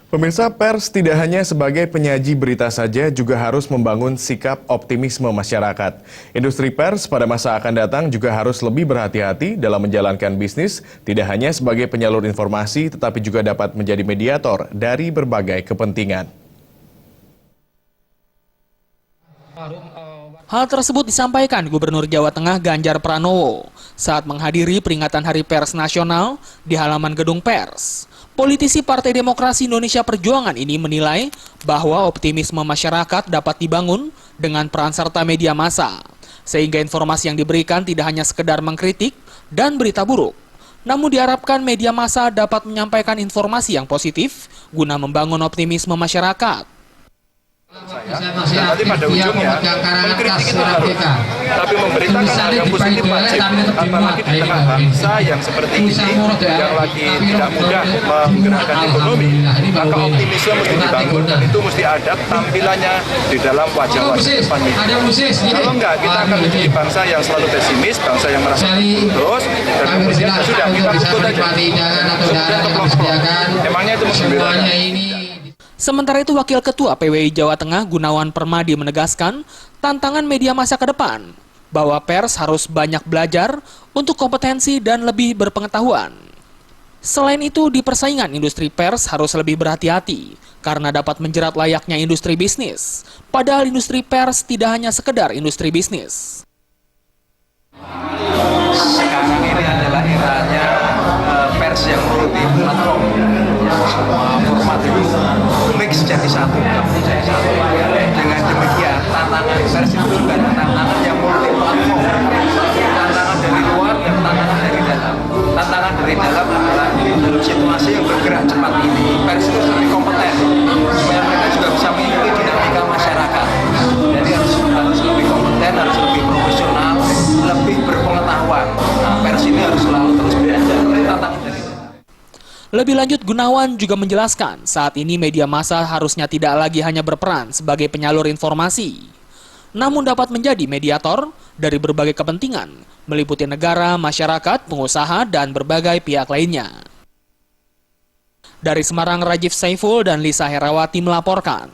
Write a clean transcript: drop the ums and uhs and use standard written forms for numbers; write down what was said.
Pemirsa, pers tidak hanya sebagai penyaji berita saja, juga harus membangun sikap optimisme masyarakat. Industri pers pada masa akan datang juga harus lebih berhati-hati dalam menjalankan bisnis, tidak hanya sebagai penyalur informasi, tetapi juga dapat menjadi mediator dari berbagai kepentingan. Hal tersebut disampaikan Gubernur Jawa Tengah Ganjar Pranowo saat menghadiri peringatan Hari Pers Nasional di halaman Gedung Pers. Politisi Partai Demokrasi Indonesia Perjuangan ini menilai bahwa optimisme masyarakat dapat dibangun dengan peran serta media massa, sehingga informasi yang diberikan tidak hanya sekedar mengkritik dan berita buruk, namun diharapkan media massa dapat menyampaikan informasi yang positif guna membangun optimisme masyarakat. Nanti pada ujungnya mengkritik itu harus, tapi memberitakan hal yang positif wajib, apalagi di tengah bangsa yang seperti ini, yang lagi tidak mudah menggerakkan ekonomi, maka optimisme mesti dibangun dan itu mesti ada tampilannya di dalam wajah-wajah depan ini. Kalau enggak, kita akan menjadi bangsa yang selalu pesimis, bangsa yang merasa terus, dan kemudian sudah kita ikut aja, sudah kelompok. Emangnya itu menggembirakan? Sementara itu, Wakil Ketua PWI Jawa Tengah Gunawan Permadi menegaskan tantangan media massa ke depan, bahwa pers harus banyak belajar untuk kompetensi dan lebih berpengetahuan. Selain itu, di persaingan industri pers harus lebih berhati-hati, karena dapat menjerat layaknya industri bisnis. Padahal industri pers tidak hanya sekedar industri bisnis. Sekarang ini adalah eranya pers yang multi platform, semua format itu mix jadi satu. Dengan demikian tantangan pers itu juga ada tantangan yang multi platform, tantangan dari luar dan tantangan dari dalam. Tantangan dari dalam adalah dalam situasi yang bergerak cepat ini, pers itu lebih kompeten supaya mereka juga bisa mengikuti dinamika masyarakat. Jadi harus lebih kompeten, harus lebih profesional, lebih berpengetahuan. Nah, pers ini harus selalu terus belajar. Tantangan dari Lebih lanjut, Gunawan juga menjelaskan saat ini media massa harusnya tidak lagi hanya berperan sebagai penyalur informasi, namun dapat menjadi mediator dari berbagai kepentingan, meliputi negara, masyarakat, pengusaha, dan berbagai pihak lainnya. Dari Semarang, Rajiv Saiful dan Lisa Herawati melaporkan.